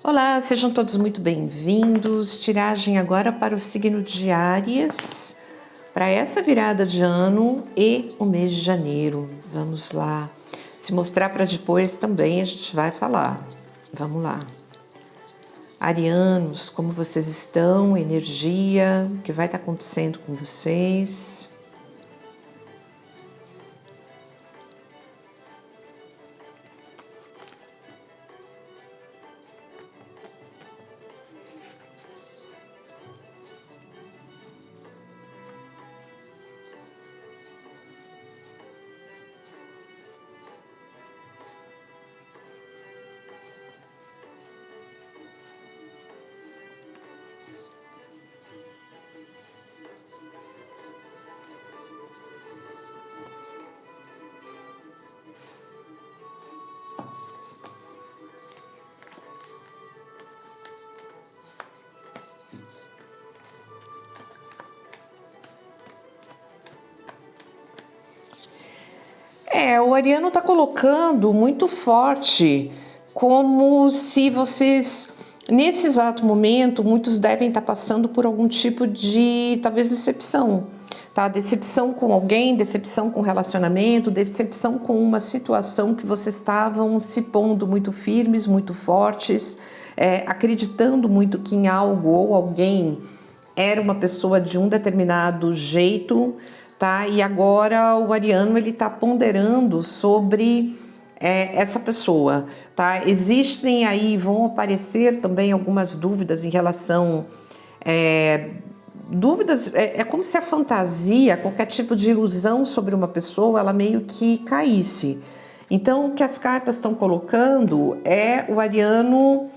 Olá, sejam todos muito bem-vindos. Tiragem agora para o signo de Áries, para essa virada de ano e o mês de janeiro. Vamos lá. Se mostrar para depois também a gente vai falar. Vamos lá. Arianos, como vocês estão? Energia, o que vai estar acontecendo com vocês? O ariano está colocando muito forte, como se vocês, nesse exato momento, muitos devem estar passando por algum tipo de, talvez, decepção, tá? Decepção com alguém, decepção com relacionamento, decepção com uma situação que vocês estavam se pondo muito firmes, muito fortes, acreditando muito que em algo ou alguém era uma pessoa de um determinado jeito, tá? E agora o ariano ele está ponderando sobre essa pessoa, tá? Existem aí, vão aparecer também algumas dúvidas em relação dúvidas, é como se a fantasia, qualquer tipo de ilusão sobre uma pessoa, ela meio que caísse. Então, o que as cartas estão colocando é o ariano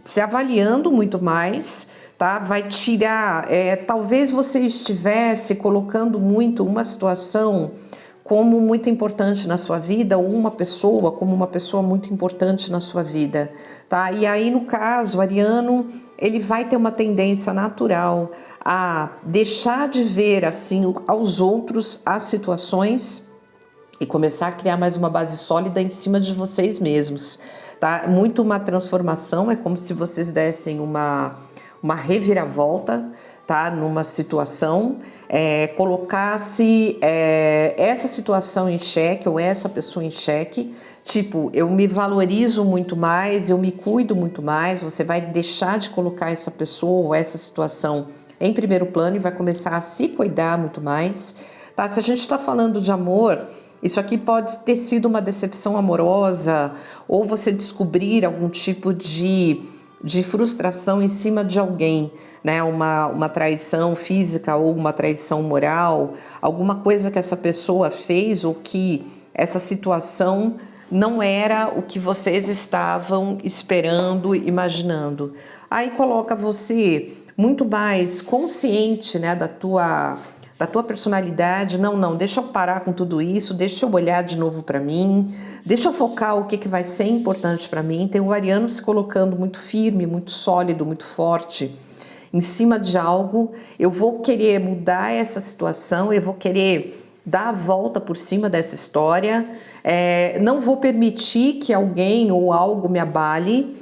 se avaliando muito mais, tá? Vai tirar, talvez você estivesse colocando muito uma situação como muito importante na sua vida, ou uma pessoa como uma pessoa muito importante na sua vida, tá? E aí, no caso, o ariano, ele vai ter uma tendência natural a deixar de ver, assim, aos outros as situações e começar a criar mais uma base sólida em cima de vocês mesmos, tá? Muito uma transformação, é como se vocês dessem uma reviravolta, tá? Numa situação, colocasse essa situação em xeque ou essa pessoa em xeque, tipo, eu me valorizo muito mais, eu me cuido muito mais, você vai deixar de colocar essa pessoa ou essa situação em primeiro plano e vai começar a se cuidar muito mais, tá? Se a gente está falando de amor, isso aqui pode ter sido uma decepção amorosa, ou você descobrir algum tipo de frustração em cima de alguém, né? Uma traição física ou uma traição moral, alguma coisa que essa pessoa fez ou que essa situação não era o que vocês estavam esperando, imaginando. Aí coloca você muito mais consciente, né, da tua personalidade. Não, deixa eu parar com tudo isso, deixa eu olhar de novo para mim, deixa eu focar o que vai ser importante para mim. Tem o ariano se colocando muito firme, muito sólido, muito forte em cima de algo. Eu vou querer mudar essa situação, eu vou querer dar a volta por cima dessa história, não vou permitir que alguém ou algo me abale,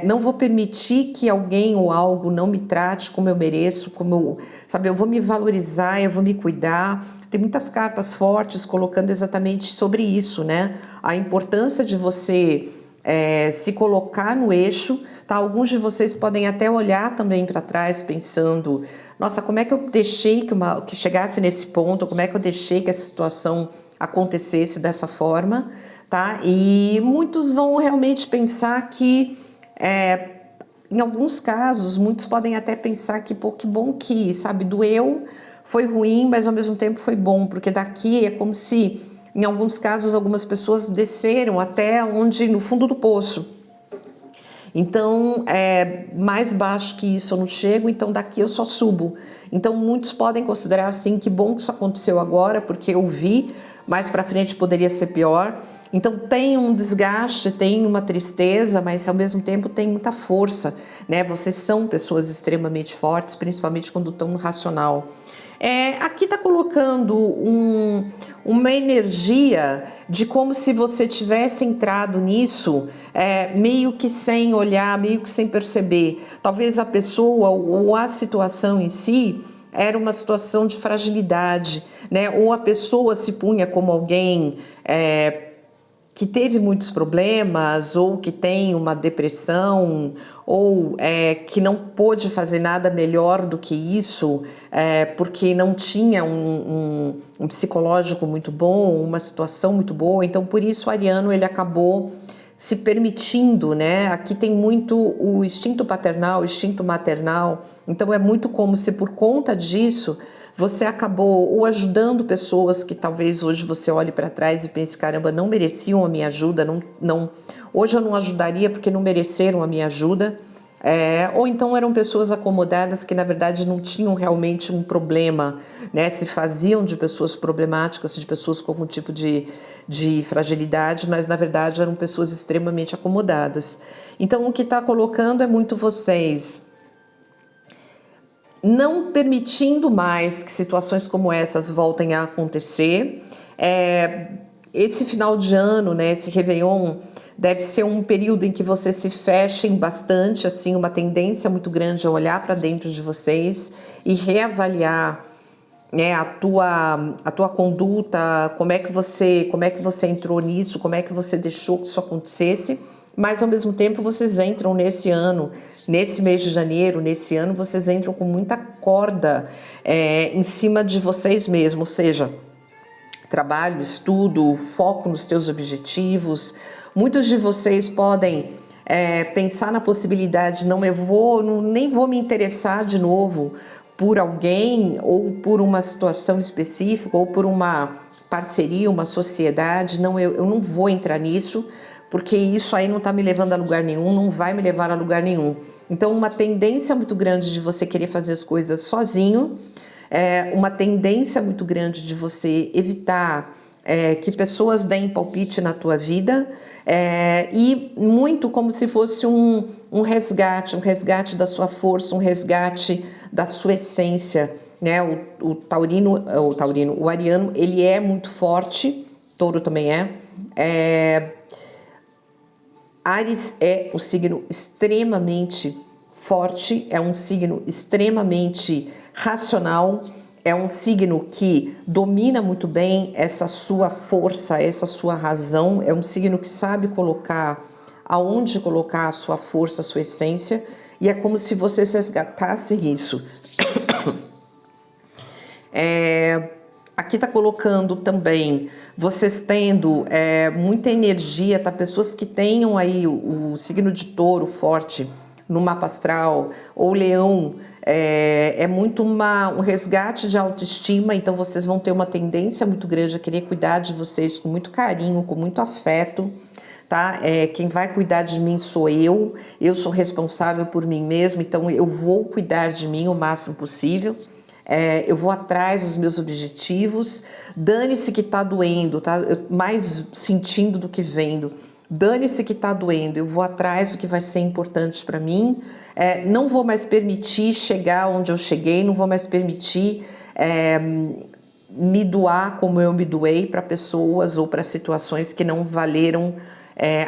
não vou permitir que alguém ou algo não me trate como eu mereço, eu vou me valorizar, eu vou me cuidar. Tem muitas cartas fortes colocando exatamente sobre isso, né? A importância de você se colocar no eixo, tá? Alguns de vocês podem até olhar também para trás pensando, nossa, como é que eu deixei que chegasse nesse ponto, como é que eu deixei que essa situação acontecesse dessa forma, tá? E muitos vão realmente pensar que em alguns casos, muitos podem até pensar que, pô, que bom que, sabe, doeu, foi ruim, mas ao mesmo tempo foi bom, porque daqui é como se, em alguns casos, algumas pessoas desceram até onde, no fundo do poço. Então, mais baixo que isso eu não chego, então daqui eu só subo. Então, muitos podem considerar assim, que bom que isso aconteceu agora, porque eu vi, mais para frente poderia ser pior. Então tem um desgaste, tem uma tristeza, mas ao mesmo tempo tem muita força, né? Vocês são pessoas extremamente fortes, principalmente quando estão no racional. Aqui está colocando uma energia de como se você tivesse entrado nisso meio que sem olhar, meio que sem perceber. Talvez a pessoa ou a situação em si era uma situação de fragilidade, né? Ou a pessoa se punha como alguém que teve muitos problemas, ou que tem uma depressão, ou que não pôde fazer nada melhor do que isso, porque não tinha um psicológico muito bom, uma situação muito boa. Então, por isso, o ariano ele acabou se permitindo, né? Aqui tem muito o instinto paternal, o instinto maternal. Então, é muito como se por conta disso você acabou ou ajudando pessoas que talvez hoje você olhe para trás e pense, caramba, não mereciam a minha ajuda, hoje eu não ajudaria porque não mereceram a minha ajuda. Ou então eram pessoas acomodadas que na verdade não tinham realmente um problema, né? Se faziam de pessoas problemáticas, de pessoas com algum tipo de fragilidade, mas na verdade eram pessoas extremamente acomodadas. Então o que está colocando é muito vocês não permitindo mais que situações como essas voltem a acontecer. Esse final de ano, né, esse Réveillon, deve ser um período em que vocês se fechem bastante, assim, uma tendência muito grande a olhar para dentro de vocês e reavaliar, né, a tua conduta, como é que você entrou nisso, como é que você deixou que isso acontecesse, mas ao mesmo tempo vocês entram nesse ano, nesse mês de janeiro, nesse ano, vocês entram com muita corda em cima de vocês mesmos, ou seja, trabalho, estudo, foco nos teus objetivos. Muitos de vocês podem pensar na possibilidade, nem vou me interessar de novo por alguém ou por uma situação específica ou por uma parceria, uma sociedade. Não, eu não vou entrar nisso, porque isso aí não está me levando a lugar nenhum, não vai me levar a lugar nenhum. Então, uma tendência muito grande de você querer fazer as coisas sozinho, uma tendência muito grande de você evitar que pessoas deem palpite na tua vida, e muito como se fosse um resgate da sua força, um resgate da sua essência, né? O ariano, ele é muito forte, touro também Áries é um signo extremamente forte, é um signo extremamente racional, é um signo que domina muito bem essa sua força, essa sua razão, é um signo que sabe aonde colocar a sua força, a sua essência, e é como se você resgatasse isso. Aqui está colocando também vocês tendo muita energia, tá? Pessoas que tenham aí o signo de touro forte no mapa astral, ou leão, muito um resgate de autoestima. Então vocês vão ter uma tendência muito grande a querer cuidar de vocês com muito carinho, com muito afeto, tá? Quem vai cuidar de mim sou eu sou responsável por mim mesma, então eu vou cuidar de mim o máximo possível. Eu vou atrás dos meus objetivos, dane-se que tá doendo, tá? Mais sentindo do que vendo, dane-se que tá doendo, eu vou atrás do que vai ser importante para mim, não vou mais permitir chegar onde eu cheguei, não vou mais permitir me doar como eu me doei para pessoas ou para situações que não valeram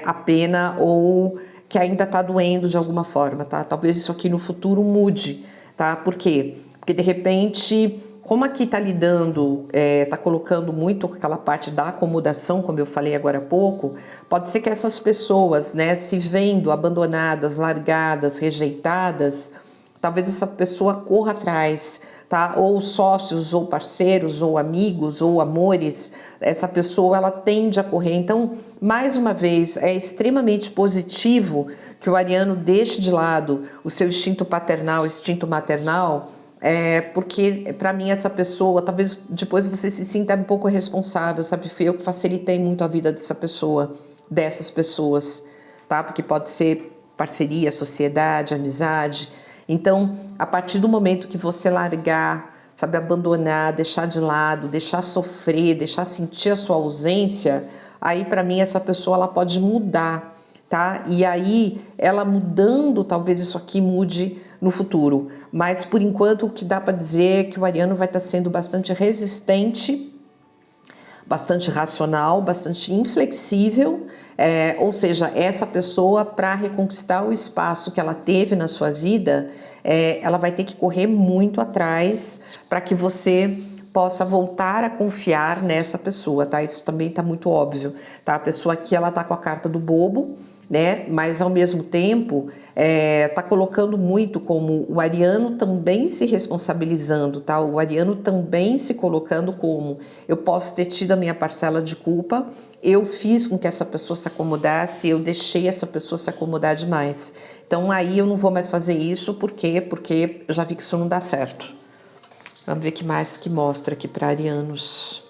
a pena ou que ainda tá doendo de alguma forma, tá? Talvez isso aqui no futuro mude, tá? Por quê? Porque de repente, como aqui está lidando, está colocando muito aquela parte da acomodação, como eu falei agora há pouco, pode ser que essas pessoas, né, se vendo abandonadas, largadas, rejeitadas, talvez essa pessoa corra atrás, tá? Ou sócios, ou parceiros, ou amigos, ou amores, essa pessoa ela tende a correr. Então, mais uma vez, é extremamente positivo que o ariano deixe de lado o seu instinto paternal, instinto maternal, porque para mim essa pessoa, talvez depois você se sinta um pouco responsável, sabe? Fui eu que facilitei muito a vida dessas pessoas, tá? Porque pode ser parceria, sociedade, amizade. Então, a partir do momento que você largar, sabe, abandonar, deixar de lado, deixar sofrer, deixar sentir a sua ausência, aí para mim essa pessoa ela pode mudar, tá? E aí ela mudando, talvez isso aqui mude no futuro. Mas por enquanto o que dá para dizer é que o ariano vai estar sendo bastante resistente, bastante racional, bastante inflexível, ou seja, essa pessoa, para reconquistar o espaço que ela teve na sua vida, ela vai ter que correr muito atrás para que você possa voltar a confiar nessa pessoa, tá? Isso também tá muito óbvio, tá? A pessoa aqui, ela tá com a carta do bobo, né? Mas ao mesmo tempo, tá colocando muito como o ariano também se responsabilizando, tá? O ariano também se colocando como: eu posso ter tido a minha parcela de culpa, eu fiz com que essa pessoa se acomodasse, eu deixei essa pessoa se acomodar demais. Então aí eu não vou mais fazer isso, por quê? Porque eu já vi que isso não dá certo. Vamos ver o que mais que mostra aqui para arianos.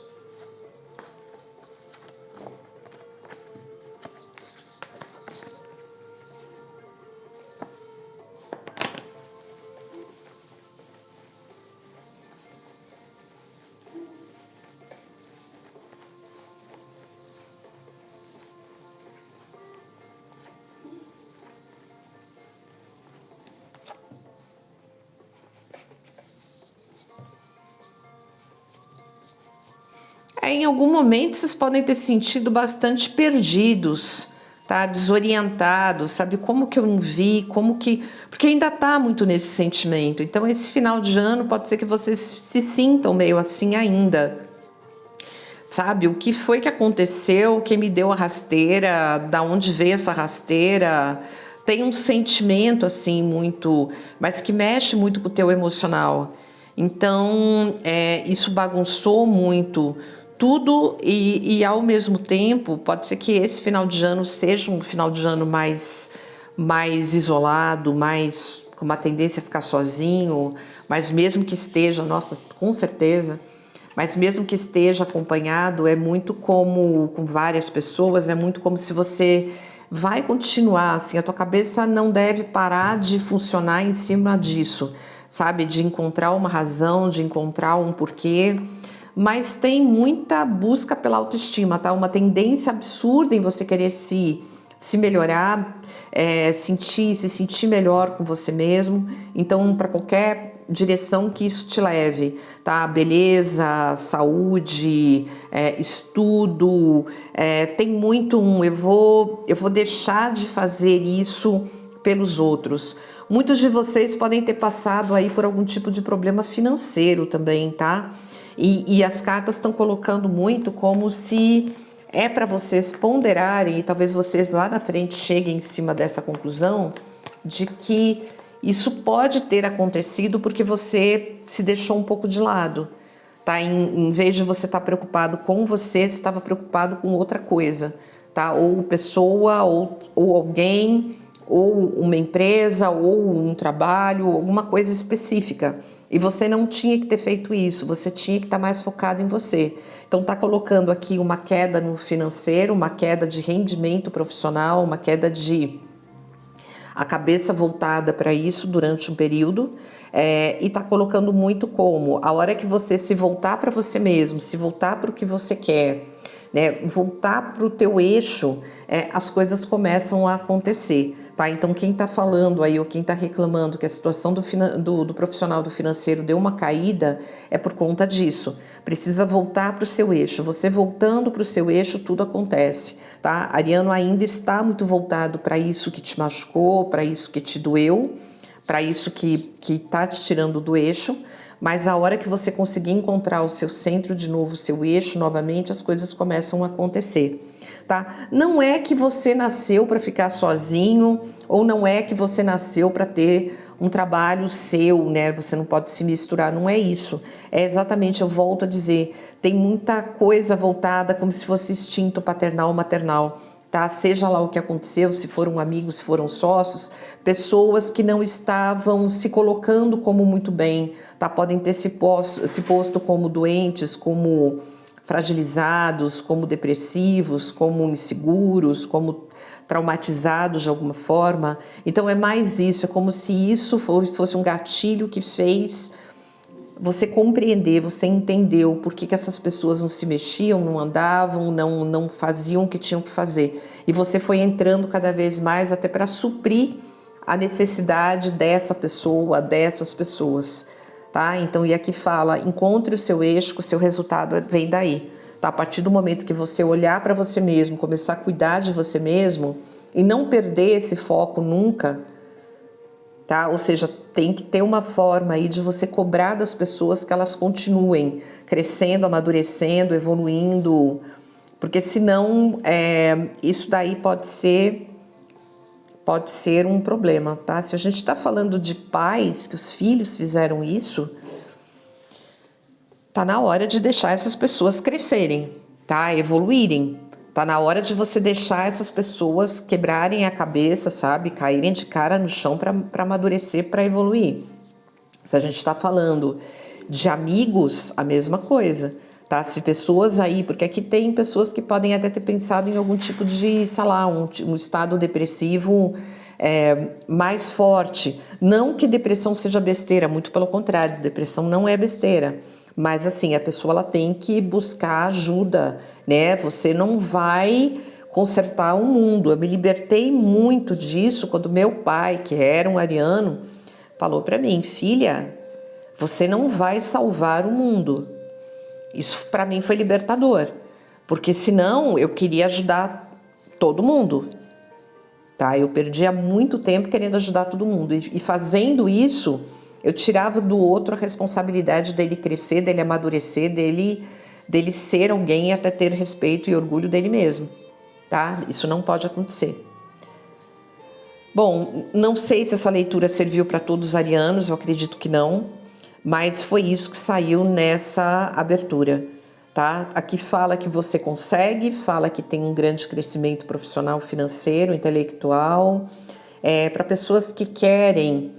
Em algum momento vocês podem ter sentido bastante perdidos, tá? Desorientados, sabe? Como que eu não vi, como que... Porque ainda tá muito nesse sentimento. Então esse final de ano pode ser que vocês se sintam meio assim ainda. Sabe? O que foi que aconteceu, quem me deu a rasteira, da onde veio essa rasteira... Tem um sentimento assim muito... Mas que mexe muito com o teu emocional. Então, isso bagunçou muito tudo e ao mesmo tempo, pode ser que esse final de ano seja um final de ano mais isolado, mais com uma tendência a ficar sozinho, mas mesmo que esteja, nossa, com certeza, mas mesmo que esteja acompanhado, é muito como, com várias pessoas, é muito como se você vai continuar, assim, a tua cabeça não deve parar de funcionar em cima disso, sabe? De encontrar uma razão, de encontrar um porquê, mas tem muita busca pela autoestima, tá? Uma tendência absurda em você querer se melhorar, se sentir melhor com você mesmo. Então, para qualquer direção que isso te leve, tá? Beleza, saúde, estudo, tem muito eu vou deixar de fazer isso pelos outros. Muitos de vocês podem ter passado aí por algum tipo de problema financeiro também, tá? E as cartas estão colocando muito como se para vocês ponderarem, e talvez vocês lá na frente cheguem em cima dessa conclusão, de que isso pode ter acontecido porque você se deixou um pouco de lado, tá? Em vez de você estar preocupado com você estava preocupado com outra coisa, tá? Ou pessoa, ou alguém, ou uma empresa, ou um trabalho, alguma coisa específica. E você não tinha que ter feito isso, você tinha que estar mais focado em você. Então está colocando aqui uma queda no financeiro, uma queda de rendimento profissional, uma queda de a cabeça voltada para isso durante um período, e está colocando muito como a hora que você se voltar para você mesmo, se voltar para o que você quer, né, voltar para o teu eixo, as coisas começam a acontecer. Tá? Então quem está falando aí ou quem está reclamando que a situação do profissional do financeiro deu uma caída é por conta disso. Precisa voltar para o seu eixo. Você voltando para o seu eixo, tudo acontece. Tá? Ariano ainda está muito voltado para isso que te machucou, para isso que te doeu, para isso que está te tirando do eixo. Mas a hora que você conseguir encontrar o seu centro de novo, o seu eixo novamente, as coisas começam a acontecer. Tá? Não é que você nasceu para ficar sozinho, ou não é que você nasceu para ter um trabalho seu, né? Você não pode se misturar, não é isso. É exatamente, eu volto a dizer, tem muita coisa voltada como se fosse instinto paternal, maternal, tá? Seja lá o que aconteceu, se foram amigos, se foram sócios, pessoas que não estavam se colocando como muito bem, tá? Podem ter se posto como doentes, como fragilizados, como depressivos, como inseguros, como traumatizados de alguma forma. Então é mais isso, é como se isso fosse um gatilho que fez você compreender, você entendeu por que essas pessoas não se mexiam, não andavam, não faziam o que tinham que fazer. E você foi entrando cada vez mais até para suprir a necessidade dessa pessoa, dessas pessoas, tá? Então, e aqui fala, encontre o seu eixo, que o seu resultado vem daí, tá? A partir do momento que você olhar para você mesmo, começar a cuidar de você mesmo e não perder esse foco nunca, tá? Ou seja, tem que ter uma forma aí de você cobrar das pessoas que elas continuem crescendo, amadurecendo, evoluindo, porque senão isso daí pode ser um problema, tá? Se a gente está falando de pais que os filhos fizeram isso, tá na hora de deixar essas pessoas crescerem, tá? Evoluírem. Tá na hora de você deixar essas pessoas quebrarem a cabeça, sabe? Caírem de cara no chão para amadurecer, para evoluir. Se a gente está falando de amigos, a mesma coisa, tá? Se pessoas aí, porque aqui tem pessoas que podem até ter pensado em algum tipo de, sei lá, um estado depressivo mais forte. Não que depressão seja besteira, muito pelo contrário, depressão não é besteira. Mas assim, a pessoa ela tem que buscar ajuda, né? Você não vai consertar o mundo. Eu me libertei muito disso quando meu pai, que era um ariano, falou para mim, filha, você não vai salvar o mundo. Isso para mim foi libertador, porque senão eu queria ajudar todo mundo, tá? Eu perdia muito tempo querendo ajudar todo mundo e fazendo isso, eu tirava do outro a responsabilidade dele crescer, dele amadurecer, dele ser alguém e até ter respeito e orgulho dele mesmo, tá? Isso não pode acontecer. Bom, não sei se essa leitura serviu para todos os arianos, eu acredito que não, mas foi isso que saiu nessa abertura, tá? Aqui fala que você consegue, fala que tem um grande crescimento profissional, financeiro, intelectual, para pessoas que querem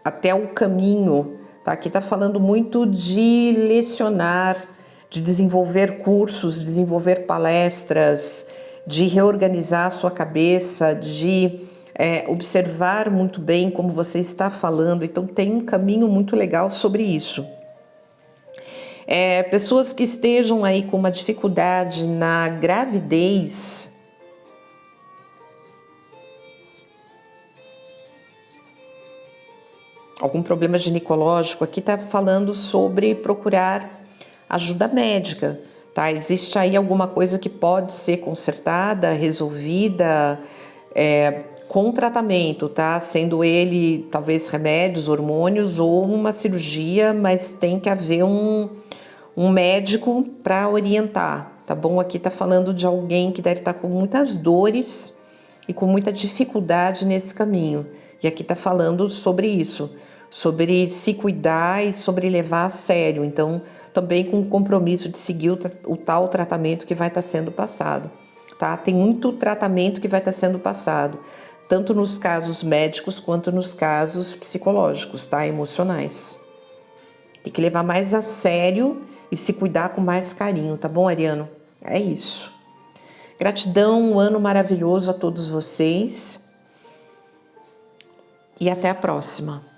até o caminho, tá? Aqui tá falando muito de lecionar, de desenvolver cursos, desenvolver palestras, de reorganizar a sua cabeça, de observar muito bem como você está falando. Então tem um caminho muito legal sobre isso. Pessoas que estejam aí com uma dificuldade na gravidez, algum problema ginecológico, aqui está falando sobre procurar ajuda médica, tá? Existe aí alguma coisa que pode ser consertada, resolvida com tratamento, tá? Sendo ele talvez remédios, hormônios ou uma cirurgia, mas tem que haver um médico para orientar, tá bom? Aqui tá falando de alguém que deve estar com muitas dores e com muita dificuldade nesse caminho. E aqui tá falando sobre isso, sobre se cuidar e sobre levar a sério. Então, também com o compromisso de seguir o tal tratamento que vai estar sendo passado, tá? Tem muito tratamento que vai estar sendo passado, tanto nos casos médicos quanto nos casos psicológicos, tá? Emocionais. Tem que levar mais a sério e se cuidar com mais carinho, tá bom, ariano? É isso. Gratidão, um ano maravilhoso a todos vocês e até a próxima.